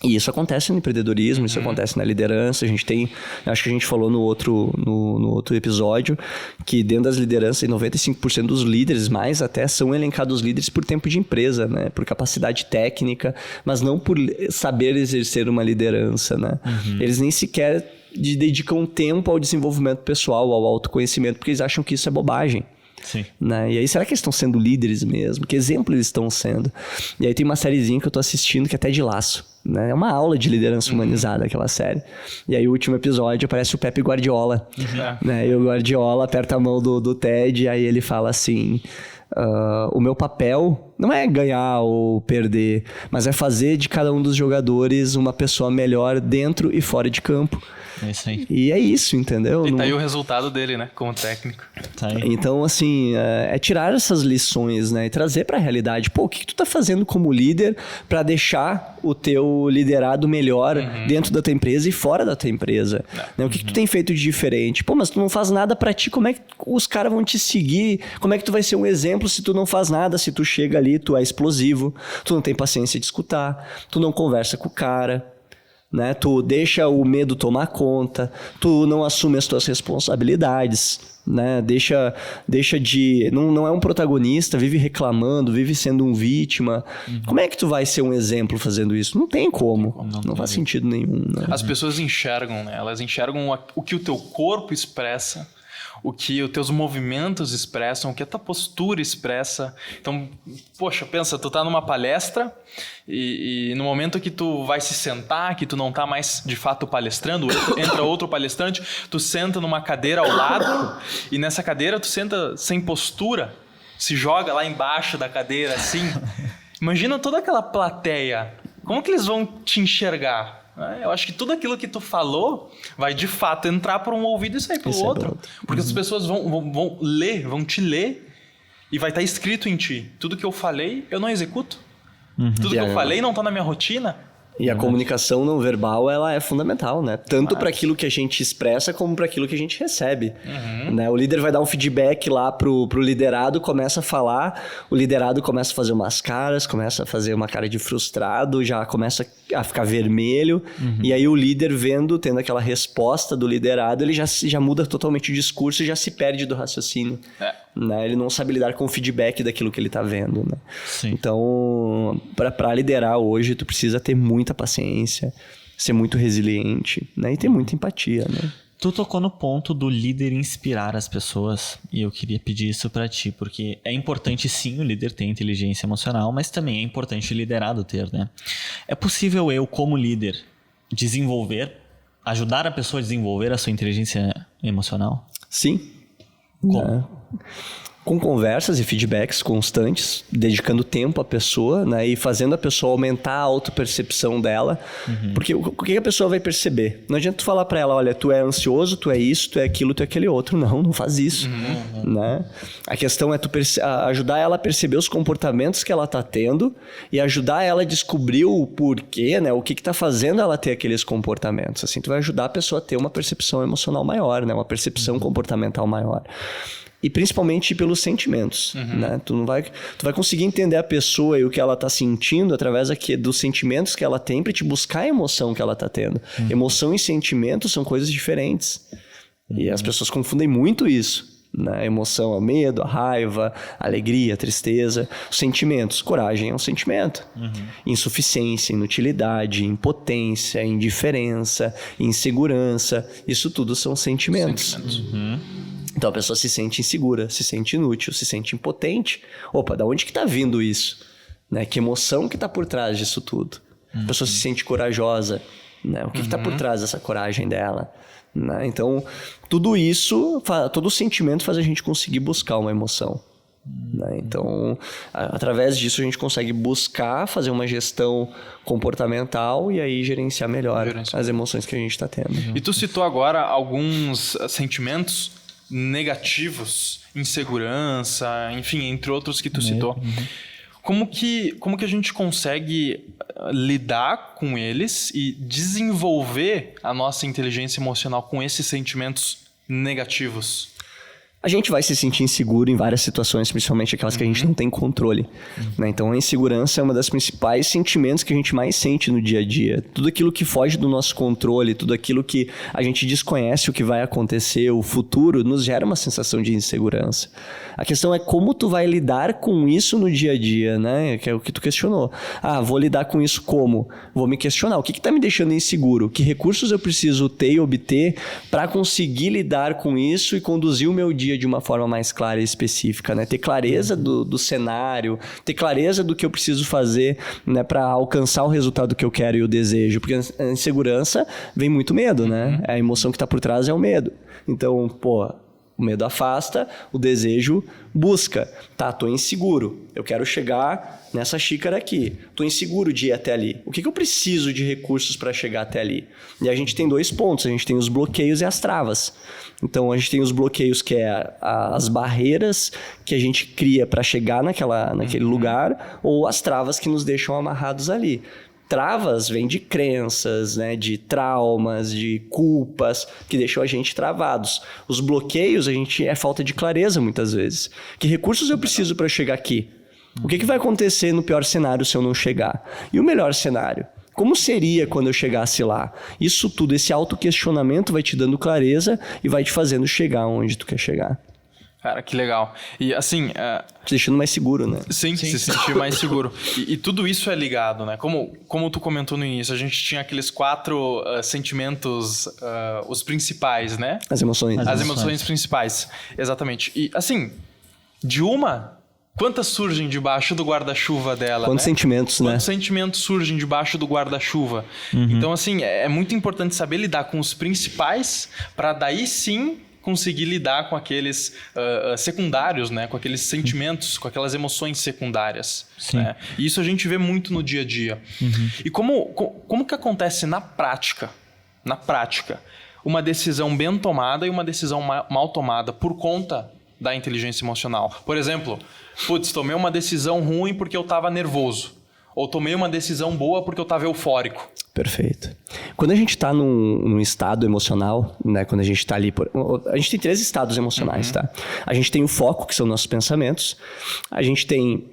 E isso acontece no empreendedorismo, isso acontece na liderança. A gente tem, acho que a gente falou no outro episódio, que dentro das lideranças, 95% dos líderes, mais até, são elencados líderes por tempo de empresa, né? Por capacidade técnica, mas não por saber exercer uma liderança, né? Eles nem sequer dedicam tempo ao desenvolvimento pessoal, ao autoconhecimento, porque eles acham que isso é bobagem. Sim. Né? E aí, será que eles estão sendo líderes mesmo? Que exemplo eles estão sendo? E aí tem uma sériezinha que eu tô assistindo que é até de laço, né? É uma aula de liderança humanizada, aquela série. E aí o último episódio aparece o Pepe Guardiola, né? E o Guardiola aperta a mão do Ted e aí ele fala assim... o meu papel não é ganhar ou perder, mas é fazer de cada um dos jogadores uma pessoa melhor dentro e fora de campo. É isso aí. E é isso, entendeu? E tá aí o resultado dele, né? Como técnico. Tá aí. Então, assim, é tirar essas lições, né? E trazer pra realidade. Pô, o que tu tá fazendo como líder pra deixar o teu liderado melhor dentro da tua empresa e fora da tua empresa? Né? O que tu tem feito de diferente? Pô, mas tu não faz nada pra ti, como é que os caras vão te seguir? Como é que tu vai ser um exemplo se tu não faz nada? Se tu chega ali, tu é explosivo, tu não tem paciência de escutar, tu não conversa com o cara... Né? Tu deixa o medo tomar conta, tu não assume as tuas responsabilidades, né? Deixa de... Não é um protagonista, vive reclamando, vive sendo um vítima. Como é que tu vai ser um exemplo fazendo isso? Não tem como. Não faz sentido nenhum. Né? As pessoas enxergam, né? Elas enxergam o que o teu corpo expressa, o que os teus movimentos expressam, o que a tua postura expressa. Então, poxa, pensa, tu tá numa palestra e no momento que tu vai se sentar, que tu não tá mais de fato palestrando, entra outro palestrante, tu senta numa cadeira ao lado e nessa cadeira tu senta sem postura, se joga lá embaixo da cadeira assim. Imagina toda aquela plateia, como que eles vão te enxergar? Eu acho que tudo aquilo que tu falou vai de fato entrar por um ouvido e sair pelo outro. Porque as pessoas vão ler, vão te ler e vai estar escrito em ti. Tudo que eu falei, eu não executo. Tudo que eu falei não está na minha rotina. E a comunicação não verbal, ela é fundamental, né? Tanto para aquilo que a gente expressa, como para aquilo que a gente recebe. Né? O líder vai dar um feedback lá pro liderado, começa a falar, o liderado começa a fazer umas caras, começa a fazer uma cara de frustrado, já começa a ficar vermelho, e aí o líder tendo aquela resposta do liderado, ele já muda totalmente o discurso e já se perde do raciocínio. Né? Ele não sabe lidar com o feedback daquilo que ele tá vendo, né? Sim. Então, para liderar hoje, tu precisa ter muita paciência, ser muito resiliente, né? E ter muita empatia, né? Tu tocou no ponto do líder inspirar as pessoas e eu queria pedir isso pra ti, porque é importante sim o líder ter inteligência emocional, mas também é importante o liderado ter, né? É possível eu, como líder, ajudar a pessoa a desenvolver a sua inteligência emocional? Sim. Como? Né? Com conversas e feedbacks constantes, dedicando tempo à pessoa, né? E fazendo a pessoa aumentar a autopercepção dela. Porque o que a pessoa vai perceber? Não adianta tu falar pra ela, olha, tu é ansioso, tu é isso, tu é aquilo, tu é aquele outro. Não faz isso. Né? A questão é tu ajudar ela a perceber os comportamentos que ela tá tendo e ajudar ela a descobrir o porquê, né? O que tá fazendo ela ter aqueles comportamentos. Assim, tu vai ajudar a pessoa a ter uma percepção emocional maior, né? Uma percepção comportamental maior. E principalmente pelos sentimentos, né? Tu vai conseguir entender a pessoa e o que ela tá sentindo através dos sentimentos que ela tem para te buscar a emoção que ela tá tendo. Emoção e sentimento são coisas diferentes. E as pessoas confundem muito isso. Né? Emoção é o medo, a raiva, a alegria, a tristeza. Os sentimentos, coragem é um sentimento. Insuficiência, inutilidade, impotência, indiferença, insegurança. Isso tudo são sentimentos. Então a pessoa se sente insegura, se sente inútil, se sente impotente. Opa, da onde que tá vindo isso? Né? Que emoção que tá por trás disso tudo? A pessoa se sente corajosa, né? O que tá por trás dessa coragem dela? Né? Então, tudo isso, todo o sentimento faz a gente conseguir buscar uma emoção. Né? Então, através disso a gente consegue buscar, fazer uma gestão comportamental e aí gerenciar melhor as emoções que a gente está tendo. E tu citou agora alguns sentimentos negativos, insegurança, enfim, entre outros que tu citou. Como que a gente consegue lidar com eles e desenvolver a nossa inteligência emocional com esses sentimentos negativos? A gente vai se sentir inseguro em várias situações, principalmente aquelas que a gente não tem controle. Né? Então, a insegurança é uma das principais sentimentos que a gente mais sente no dia a dia. Tudo aquilo que foge do nosso controle, tudo aquilo que a gente desconhece o que vai acontecer, o futuro, nos gera uma sensação de insegurança. A questão é como tu vai lidar com isso no dia a dia, né? Que é o que tu questionou. Vou lidar com isso como? Vou me questionar. O que está me deixando inseguro? Que recursos eu preciso ter e obter para conseguir lidar com isso e conduzir o meu dia de uma forma mais clara e específica, né? Ter clareza do cenário, ter clareza do que eu preciso fazer, né? Para alcançar o resultado que eu quero e eu desejo. Porque a insegurança vem muito medo, né? A emoção que está por trás é o medo. Então, o medo afasta, o desejo busca. Tá, tô inseguro. Eu quero chegar nessa xícara aqui. Tô inseguro de ir até ali. O que eu preciso de recursos para chegar até ali? E a gente tem 2 pontos. A gente tem os bloqueios e as travas. Então, a gente tem os bloqueios, que é as barreiras que a gente cria para chegar naquele lugar, ou as travas que nos deixam amarrados ali. Travas vêm de crenças, né, de traumas, de culpas, que deixam a gente travados. Os bloqueios, é falta de clareza muitas vezes. Que recursos eu preciso para chegar aqui? O que vai acontecer no pior cenário se eu não chegar? E o melhor cenário? Como seria quando eu chegasse lá? Isso tudo, esse autoquestionamento vai te dando clareza e vai te fazendo chegar onde tu quer chegar. Cara, que legal. E assim... Te deixando mais seguro, né? Sim, se sentir mais seguro. E tudo isso é ligado, né? Como tu comentou no início, a gente tinha aqueles 4 sentimentos, os principais, né? As emoções. As emoções principais, exatamente. E assim, quantas surgem debaixo do guarda-chuva dela? Quantos sentimentos, né? Quantos sentimentos surgem debaixo do guarda-chuva? Então, assim, é muito importante saber lidar com os principais para daí sim conseguir lidar com aqueles secundários, né? Com aqueles sentimentos, com aquelas emoções secundárias. Né? E isso a gente vê muito no dia a dia. E como que acontece na prática? Na prática, uma decisão bem tomada e uma decisão mal tomada por conta da inteligência emocional. Por exemplo, tomei uma decisão ruim porque eu estava nervoso. Ou tomei uma decisão boa porque eu estava eufórico. Perfeito. Quando a gente está num estado emocional, né? Quando a gente está ali... A gente tem 3 estados emocionais, tá? A gente tem o foco, que são nossos pensamentos. A gente tem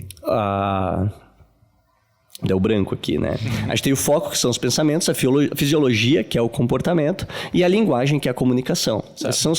Deu branco aqui, né? A gente tem o foco, que são os pensamentos, a fisiologia, que é o comportamento, e a linguagem, que é a comunicação. Esses são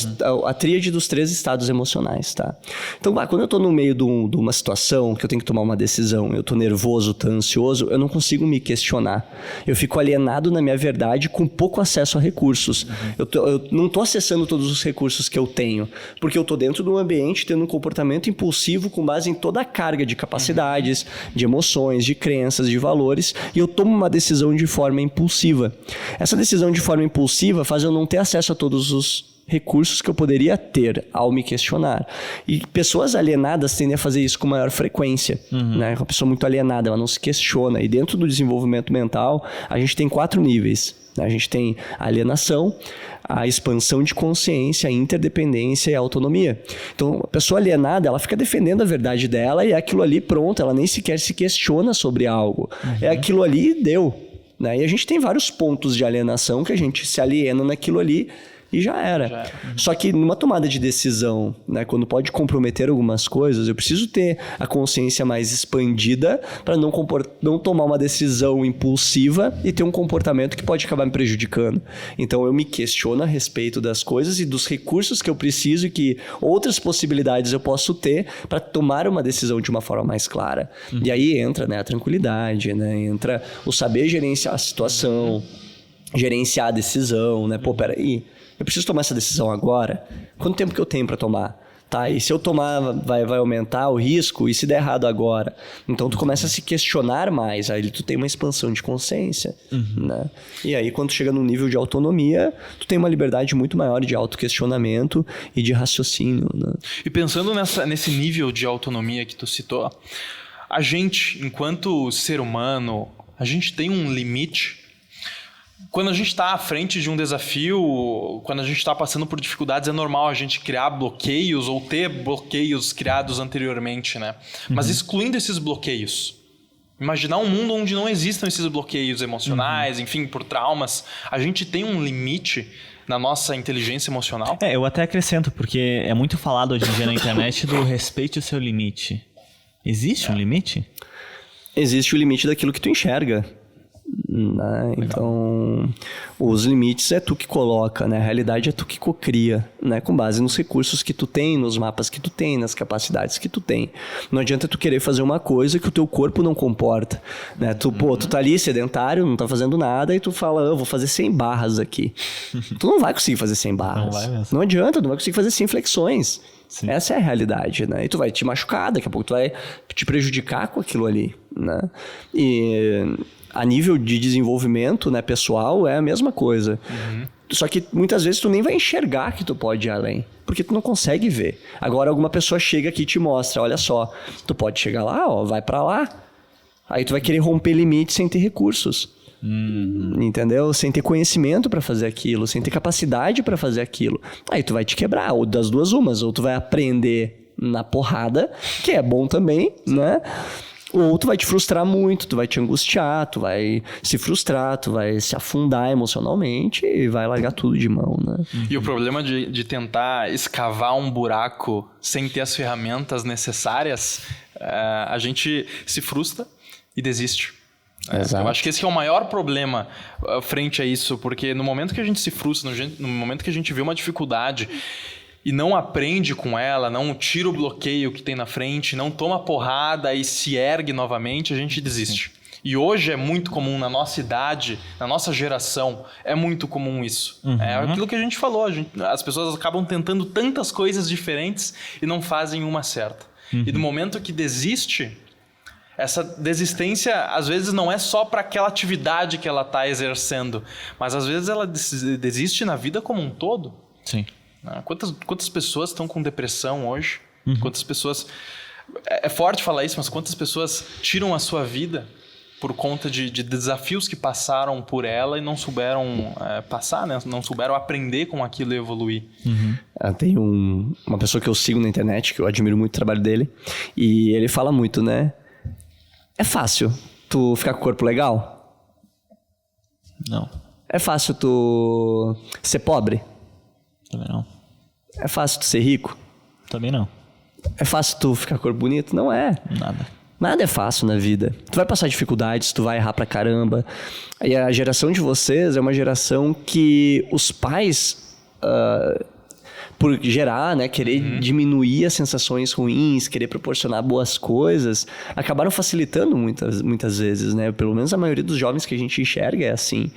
a tríade dos 3 estados emocionais, tá? Então, quando eu tô no meio de uma situação que eu tenho que tomar uma decisão, eu tô nervoso, tô ansioso, eu não consigo me questionar. Eu fico alienado na minha verdade com pouco acesso a recursos. Eu não tô acessando todos os recursos que eu tenho, porque eu tô dentro de um ambiente tendo um comportamento impulsivo com base em toda a carga de capacidades, de emoções, de crenças, de valores, e eu tomo uma decisão de forma impulsiva. Essa decisão de forma impulsiva faz eu não ter acesso a todos os recursos que eu poderia ter ao me questionar. E pessoas alienadas tendem a fazer isso com maior frequência. Né? Uma pessoa muito alienada, ela não se questiona. E dentro do desenvolvimento mental, a gente tem 4 níveis. A gente tem a alienação, a expansão de consciência, a interdependência e a autonomia. Então, a pessoa alienada, ela fica defendendo a verdade dela e é aquilo ali, pronto, ela nem sequer se questiona sobre algo. É aquilo ali e deu. Né? E a gente tem vários pontos de alienação que a gente se aliena naquilo ali e já era. Só que numa tomada de decisão, né, quando pode comprometer algumas coisas, eu preciso ter a consciência mais expandida para não tomar uma decisão impulsiva e ter um comportamento que pode acabar me prejudicando. Então eu me questiono a respeito das coisas e dos recursos que eu preciso e que outras possibilidades eu posso ter para tomar uma decisão de uma forma mais clara. E aí entra, né, a tranquilidade, né, entra o saber gerenciar a situação, gerenciar a decisão, né? Pô, peraí, eu preciso tomar essa decisão agora? Quanto tempo que eu tenho para tomar? Tá, e se eu tomar, vai aumentar o risco? E se der errado agora? Então, tu começa a se questionar mais. Aí tu tem uma expansão de consciência, né? E aí, quando tu chega num nível de autonomia, tu tem uma liberdade muito maior de autoquestionamento e de raciocínio, né? E pensando nesse nível de autonomia que tu citou, a gente, enquanto ser humano, a gente tem um limite. Quando a gente está à frente de um desafio, quando a gente está passando por dificuldades, é normal a gente criar bloqueios ou ter bloqueios criados anteriormente, né? Mas excluindo esses bloqueios, imaginar um mundo onde não existam esses bloqueios emocionais, enfim, por traumas, a gente tem um limite na nossa inteligência emocional? Eu até acrescento, porque é muito falado hoje em dia na internet do respeite o seu limite. Existe um limite? Existe o limite daquilo que tu enxerga. Né? Então, os limites é tu que coloca, né? A realidade é tu que cocria, né? Com base nos recursos que tu tem, nos mapas que tu tem, nas capacidades que tu tem. Não adianta tu querer fazer uma coisa que o teu corpo não comporta, né? Tu tá ali sedentário, não tá fazendo nada e tu fala, eu vou fazer 100 barras aqui. Tu não vai conseguir fazer 100 barras. Não vai mesmo. Não adianta, não vai conseguir fazer 100 flexões. Sim. Essa é a realidade, né? E tu vai te machucar, daqui a pouco tu vai te prejudicar com aquilo ali, né? E a nível de desenvolvimento, né, pessoal, é a mesma coisa. Só que muitas vezes tu nem vai enxergar que tu pode ir além, porque tu não consegue ver. Agora alguma pessoa chega aqui e te mostra, olha só, tu pode chegar lá, ó, vai pra lá. Aí tu vai querer romper limites sem ter recursos. Entendeu? Sem ter conhecimento pra fazer aquilo, sem ter capacidade pra fazer aquilo. Aí tu vai te quebrar, ou das duas umas, ou tu vai aprender na porrada, que é bom também, né? Ou tu vai te frustrar muito, tu vai te angustiar, tu vai se frustrar, tu vai se afundar emocionalmente e vai largar tudo de mão, né? E o problema de tentar escavar um buraco sem ter as ferramentas necessárias, a gente se frustra e desiste. Exato. Eu acho que esse é o maior problema frente a isso, porque no momento que a gente se frustra, no momento que a gente vê uma dificuldade e não aprende com ela, não tira o bloqueio que tem na frente, não toma porrada e se ergue novamente, a gente desiste. E hoje é muito comum na nossa idade, na nossa geração, é muito comum isso. É aquilo que a gente falou, as pessoas acabam tentando tantas coisas diferentes e não fazem uma certa. E do momento que desiste, essa desistência às vezes não é só para aquela atividade que ela está exercendo, mas às vezes ela desiste na vida como um todo. Sim. Quantas pessoas estão com depressão hoje? Quantas pessoas... É forte falar isso, mas quantas pessoas tiram a sua vida por conta de desafios que passaram por ela e não souberam passar, né? Não souberam aprender com aquilo e evoluir. Tem uma pessoa que eu sigo na internet, que eu admiro muito o trabalho dele, e ele fala muito, né? É fácil tu ficar com o corpo legal? Não. É fácil tu ser pobre? Também não. É fácil tu ser rico? Também não. É fácil tu ficar com o corpo bonito? Não é. Nada. Nada é fácil na vida. Tu vai passar dificuldades, tu vai errar pra caramba. E a geração de vocês é uma geração que os pais, por gerar, né, querer diminuir as sensações ruins, querer proporcionar boas coisas, acabaram facilitando muitas vezes, né? Pelo menos a maioria dos jovens que a gente enxerga é assim.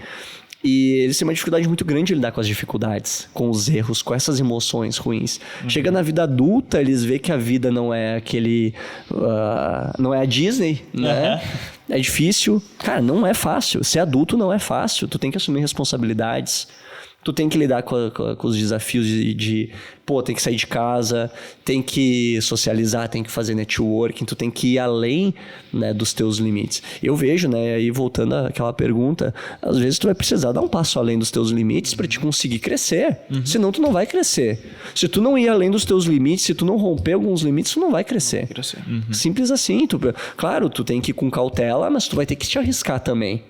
E eles têm uma dificuldade muito grande de lidar com as dificuldades, com os erros, com essas emoções ruins. Chega na vida adulta, eles veem que a vida não é aquele... não é a Disney, né? É difícil. Cara, não é fácil. Ser adulto não é fácil. Tu tem que assumir responsabilidades. Tu tem que lidar com os desafios tem que sair de casa, tem que socializar, tem que fazer networking, tu tem que ir além, né, dos teus limites. Eu vejo, né, aí voltando àquela pergunta, às vezes tu vai precisar dar um passo além dos teus limites para te conseguir crescer, senão tu não vai crescer. Se tu não ir além dos teus limites, se tu não romper alguns limites, tu não vai crescer. Simples assim. Claro, tu tem que ir com cautela, mas tu vai ter que te arriscar também.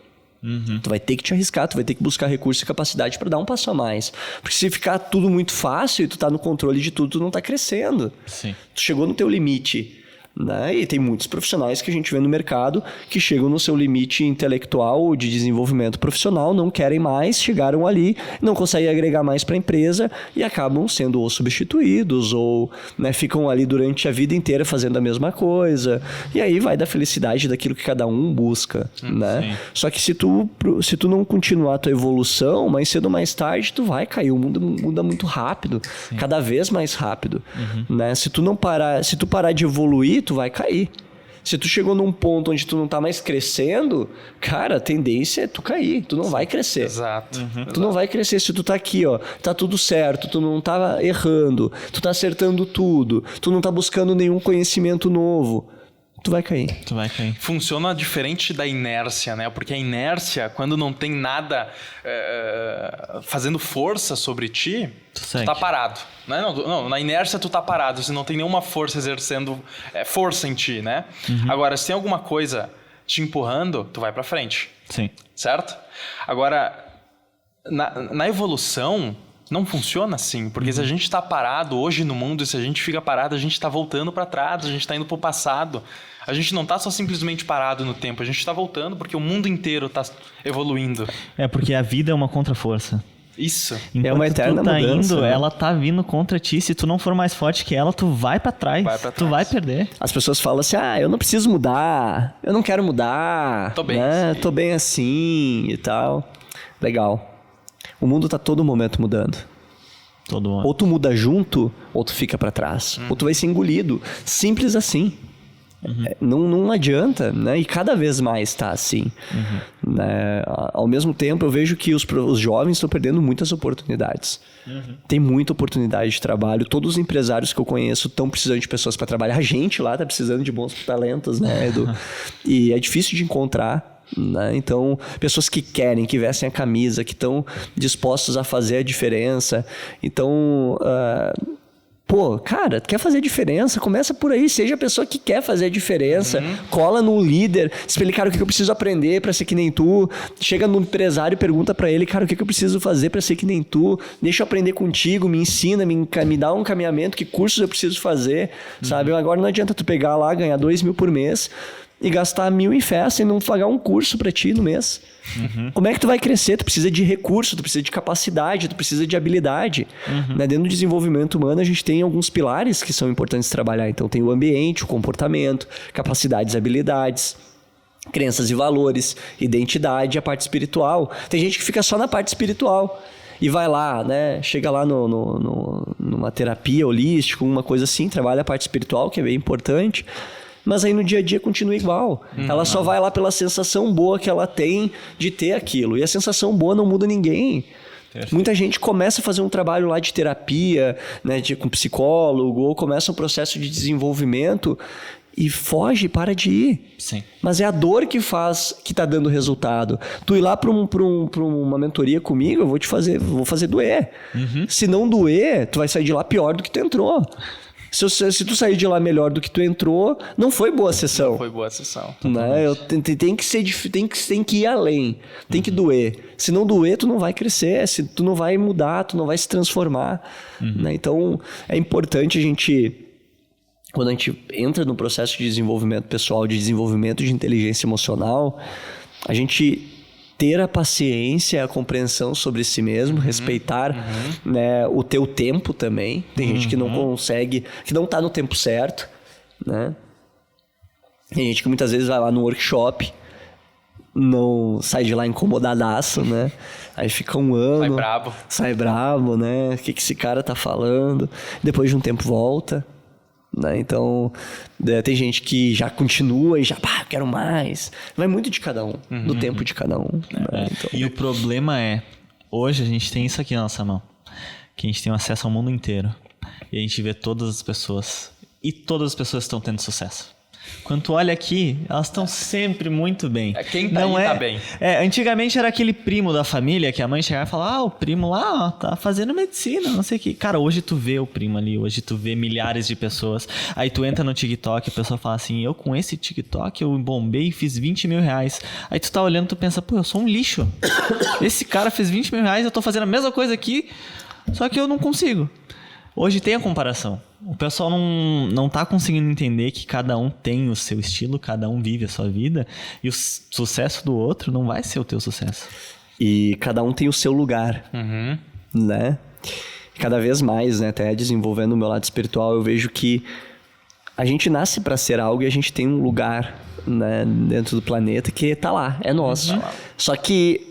Tu vai ter que te arriscar, tu vai ter que buscar recurso e capacidade para dar um passo a mais. Porque se ficar tudo muito fácil e tu tá no controle de tudo, tu não tá crescendo. Sim. Tu chegou no teu limite, né? E tem muitos profissionais que a gente vê no mercado que chegam no seu limite intelectual de desenvolvimento profissional, não querem mais, chegaram ali, não conseguem agregar mais para a empresa e acabam sendo ou substituídos ou, né, ficam ali durante a vida inteira fazendo a mesma coisa. E aí vai da felicidade daquilo que cada um busca, né? Sim. Só que se tu não continuar a tua evolução, mais cedo ou mais tarde tu vai cair. O mundo muda muito rápido, cada vez mais rápido, né? Se tu parar de evoluir, tu vai cair. Se tu chegou num ponto onde tu não tá mais crescendo, cara, a tendência é tu cair. Tu não vai crescer. Exato. Tu não vai crescer. Se tu tá aqui, ó, tá tudo certo, tu não tá errando, tu tá acertando tudo, tu não tá buscando nenhum conhecimento novo, tu vai cair. Funciona diferente da inércia, né? Porque a inércia, quando não tem nada fazendo força sobre ti, tu tá parado. Né? Não, na inércia tu tá parado, se não tem nenhuma força exercendo força em ti, né? Agora, se tem alguma coisa te empurrando, tu vai pra frente. Sim. Certo? Agora, na evolução, não funciona assim, porque se a gente tá parado hoje no mundo, se a gente fica parado, a gente tá voltando pra trás, a gente tá indo pro passado. A gente não tá só simplesmente parado no tempo, a gente tá voltando porque o mundo inteiro tá evoluindo. Porque a vida é uma contraforça. Isso. Enquanto é uma eterna tu tá mudança, indo, né? Ela tá vindo contra ti. Se tu não for mais forte que ela, tu vai pra trás. Tu vai perder. As pessoas falam assim, eu não preciso mudar, eu não quero mudar. Tô bem né? assim. Tô bem assim e tal. Legal. O mundo tá todo momento mudando. Ou tu muda junto, ou tu fica pra trás. Ou tu vai ser engolido. Simples assim. Não adianta, né? E cada vez mais tá assim. Né? Ao mesmo tempo, eu vejo que os jovens estão perdendo muitas oportunidades. Tem muita oportunidade de trabalho. Todos os empresários que eu conheço estão precisando de pessoas para trabalhar. A gente lá tá precisando de bons talentos, né, Edu? E é difícil de encontrar. Né? Então, pessoas que querem, que vestem a camisa, que estão dispostos a fazer a diferença. Então, cara, quer fazer a diferença? Começa por aí, seja a pessoa que quer fazer a diferença. Cola num líder, explica, cara, o que eu preciso aprender para ser que nem tu. Chega no empresário e pergunta para ele, cara, o que eu preciso fazer para ser que nem tu? Deixa eu aprender contigo, me ensina, me dá um caminhamento, que cursos eu preciso fazer, sabe? Agora não adianta tu pegar lá, ganhar 2.000 por mês e gastar 1.000 em festa e não pagar um curso para ti no mês. Como é que tu vai crescer? Tu precisa de recurso, tu precisa de capacidade, tu precisa de habilidade. Né? Dentro do desenvolvimento humano, a gente tem alguns pilares que são importantes trabalhar. Então, tem o ambiente, o comportamento, capacidades e habilidades, crenças e valores, identidade e a parte espiritual. Tem gente que fica só na parte espiritual e vai lá, né? Chega lá numa terapia holística, uma coisa assim, trabalha a parte espiritual, que é bem importante. Mas aí no dia a dia continua igual. Ela só vai lá pela sensação boa que ela tem de ter aquilo. E a sensação boa não muda ninguém. Perfeito. Muita gente começa a fazer um trabalho lá de terapia, né, com psicólogo, ou começa um processo de desenvolvimento e foge, para de ir. Sim. Mas é a dor que tá dando resultado. Tu ir lá para uma mentoria comigo, eu vou fazer doer. Se não doer, tu vai sair de lá pior do que tu entrou. Se tu sair de lá melhor do que tu entrou, não foi boa sessão. Não foi boa sessão. Né? Tem que ir além. Tem que doer. Se não doer, tu não vai crescer. Tu não vai mudar, tu não vai se transformar. Né? Então, é importante a gente quando a gente entra no processo de desenvolvimento pessoal, de desenvolvimento de inteligência emocional, a gente ter a paciência, a compreensão sobre si mesmo, respeitar né, o teu tempo também. Tem gente que não consegue, que não tá no tempo certo, né? Tem gente que muitas vezes vai lá no workshop, não sai de lá incomodadaço, né? Aí fica um ano... Sai brabo, né? O que esse cara tá falando? Depois de um tempo volta, né? Então, tem gente que já continua e já, quero mais. Vai muito de cada um, do tempo de cada um. Né? Então... E o problema é, hoje a gente tem isso aqui na nossa mão, que a gente tem acesso ao mundo inteiro. E a gente vê todas as pessoas, e todas as pessoas estão tendo sucesso. Quando tu olha aqui, elas estão sempre muito bem. Quem tá aí tá bem. Antigamente era aquele primo da família que a mãe chegava e falava, o primo lá, ó, tá fazendo medicina, não sei o que. Cara, hoje tu vê o primo ali, hoje tu vê milhares de pessoas. Aí tu entra no TikTok, a pessoa fala assim, eu com esse TikTok eu bombei e fiz 20 mil reais. Aí tu tá olhando, tu pensa, eu sou um lixo. Esse cara fez 20 mil reais, eu tô fazendo a mesma coisa aqui, só que eu não consigo. Hoje tem a comparação. O pessoal não tá conseguindo entender que cada um tem o seu estilo, cada um vive a sua vida, e o sucesso do outro não vai ser o teu sucesso. E cada um tem o seu lugar, né? Cada vez mais, né? Até desenvolvendo o meu lado espiritual, eu vejo que a gente nasce para ser algo e a gente tem um lugar, né, dentro do planeta que tá lá, é nosso. Só que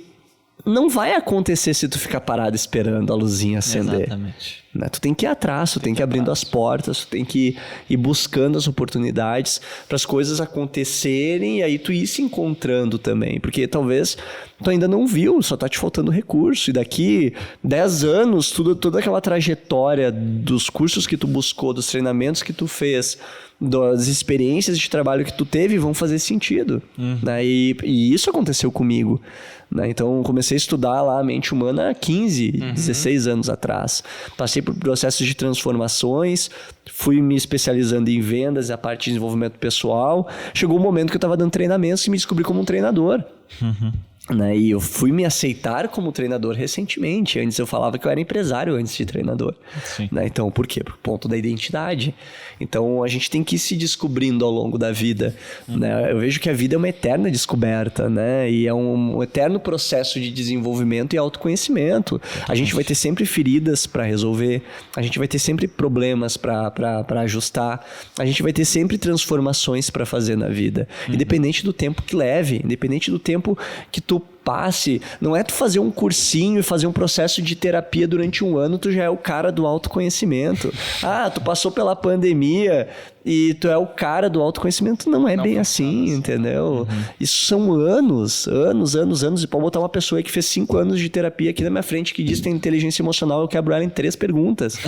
não vai acontecer se tu ficar parado esperando a luzinha acender. Exatamente. Né? Tu tem que ir atrás, tu tem que ir abrindo as portas, tu tem que ir buscando as oportunidades para as coisas acontecerem e aí tu ir se encontrando também. Porque talvez tu ainda não viu, só tá te faltando recurso. E daqui 10 anos, toda aquela trajetória dos cursos que tu buscou, dos treinamentos que tu fez, das experiências de trabalho que tu teve vão fazer sentido. Né? E isso aconteceu comigo. Né? Então, comecei a estudar lá a mente humana há 15, 16 anos atrás. Passei por processos de transformações, fui me especializando em vendas e a parte de desenvolvimento pessoal. Chegou um momento que eu estava dando treinamentos e me descobri como um treinador. Né? E eu fui me aceitar como treinador recentemente. Antes eu falava que eu era empresário antes de treinador. Né? Então, por quê? Por ponto da identidade. Então, a gente tem que ir se descobrindo ao longo da vida. Né? Eu vejo que a vida é uma eterna descoberta, né? E é um eterno processo de desenvolvimento e autoconhecimento. A gente vai ter sempre feridas para resolver. A gente vai ter sempre problemas para ajustar. A gente vai ter sempre transformações para fazer na vida. Independente do tempo que leve, independente do tempo que tu passe, não é tu fazer um cursinho e fazer um processo de terapia durante um ano, tu já é o cara do autoconhecimento. Tu passou pela pandemia e tu é o cara do autoconhecimento. Não é bem assim, entendeu? Isso são anos, e pode botar uma pessoa que fez 5 anos de terapia aqui na minha frente que diz que tem inteligência emocional, eu quebro ela em 3 perguntas.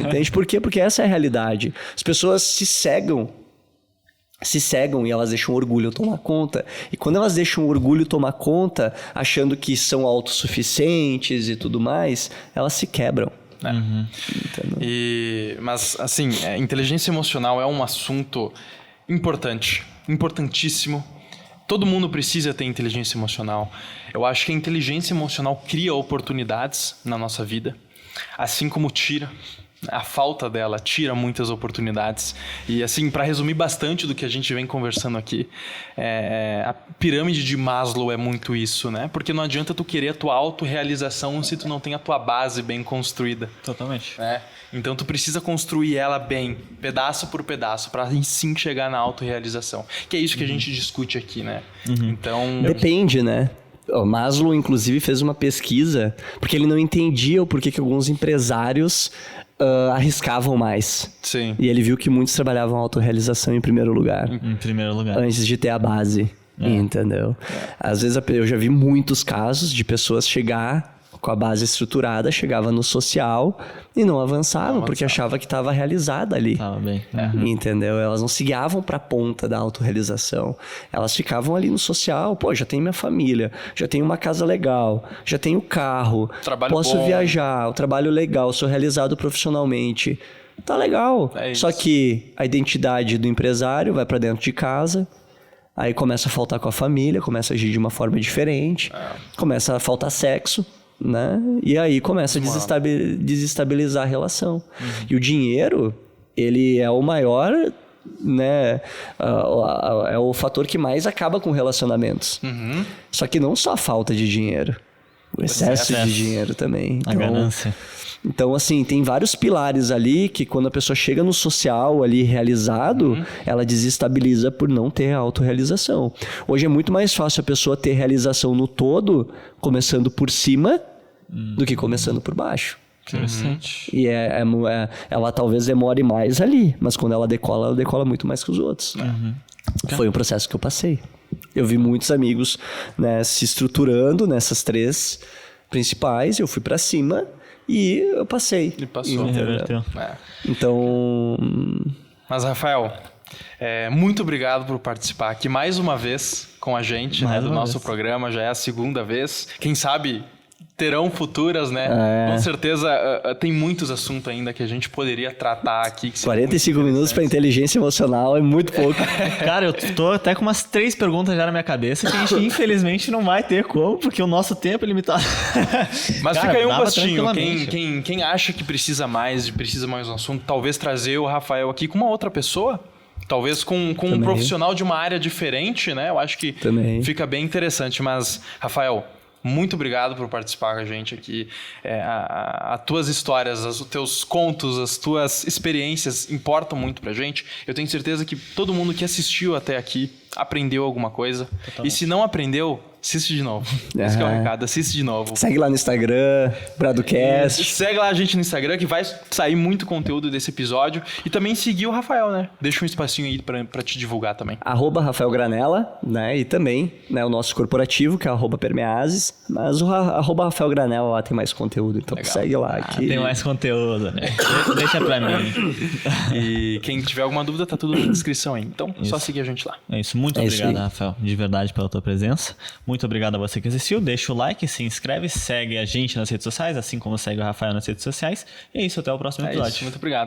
Entende por quê? Porque essa é a realidade. As pessoas se cegam e elas deixam o orgulho tomar conta. E quando elas deixam o orgulho tomar conta, achando que são autossuficientes e tudo mais, elas se quebram. Mas, assim, inteligência emocional é um assunto importante, importantíssimo. Todo mundo precisa ter inteligência emocional. Eu acho que a inteligência emocional cria oportunidades na nossa vida, assim como tira. A falta dela tira muitas oportunidades. E assim, para resumir bastante do que a gente vem conversando aqui, a pirâmide de Maslow é muito isso, né? Porque não adianta tu querer a tua autorrealização se tu não tem a tua base bem construída. Totalmente. Né? Então tu precisa construir ela bem, pedaço por pedaço, para sim chegar na autorrealização. Que é isso que a gente discute aqui, né? Então... Depende, né? O Maslow, inclusive, fez uma pesquisa porque ele não entendia o porquê que alguns empresários arriscavam mais. Sim. E ele viu que muitos trabalhavam a autorrealização em primeiro lugar. Em primeiro lugar. Antes de ter a base. Entendeu? Às vezes eu já vi muitos casos de pessoas chegar com a base estruturada, chegava no social e não avançava, porque achava que estava realizada ali. Tava bem. Entendeu? Elas não se guiavam para a ponta da autorrealização. Elas ficavam ali no social. Pô, já tenho minha família, já tenho uma casa legal, já tenho carro, trabalho posso bom. viajar, o trabalho legal, sou realizado profissionalmente. Tá legal. Só que a identidade do empresário vai para dentro de casa. Aí começa a faltar com a família, começa a agir de uma forma diferente, começa a faltar sexo, né? E aí começa a desestabilizar a relação. E o dinheiro, ele é o maior, né? É o fator que mais acaba com relacionamentos. Só que não só a falta de dinheiro, o excesso de dinheiro também. A ganância. Então, assim, tem vários pilares ali que quando a pessoa chega no social ali realizado, ela desestabiliza por não ter autorrealização. Hoje é muito mais fácil a pessoa ter realização no todo, começando por cima, do que começando por baixo. Interessante. E ela talvez demore mais ali, mas quando ela decola muito mais que os outros. Foi um processo que eu passei. Eu vi muitos amigos, né, se estruturando nessas 3 principais, eu fui pra cima e eu passei. E passou. Então... Mas, Rafael, muito obrigado por participar aqui mais uma vez com a gente, né, do nosso programa. Já é a 2ª vez. Quem sabe terão futuras, né? Com certeza tem muitos assuntos ainda que a gente poderia tratar aqui. 45 minutos para inteligência emocional é muito pouco. Cara, eu tô até com umas 3 perguntas já na minha cabeça que a gente infelizmente não vai ter como, porque o nosso tempo é limitado. Mas cara, fica aí um gostinho. Quem acha que precisa mais um assunto, talvez trazer o Rafael aqui com uma outra pessoa. Talvez com um profissional de uma área diferente, né? Eu acho que fica bem interessante. Mas, Rafael, muito obrigado por participar com a gente aqui. As tuas histórias, os teus contos, as tuas experiências importam muito pra gente. Eu tenho certeza que todo mundo que assistiu até aqui aprendeu alguma coisa. Totalmente. E se não aprendeu, assiste de novo. Esse que é o recado, assiste de novo. Segue lá no Instagram, BradoCast. Segue lá a gente no Instagram, que vai sair muito conteúdo desse episódio. E também seguir o Rafael, né? Deixa um espacinho aí pra te divulgar também. @Rafael Granella, né? E também, né, o nosso corporativo, que é @Permeases. Mas o @Rafael Granella lá tem mais conteúdo. Então segue lá. Que... tem mais conteúdo, né? Deixa pra mim. E quem tiver alguma dúvida, tá tudo na descrição aí. Então, só seguir a gente lá. É isso. Muito obrigado, Rafael, de verdade, pela tua presença. Muito obrigado a você que assistiu. Deixa o like, se inscreve, segue a gente nas redes sociais, assim como segue o Rafael nas redes sociais. E é isso, até o próximo episódio. Muito obrigado.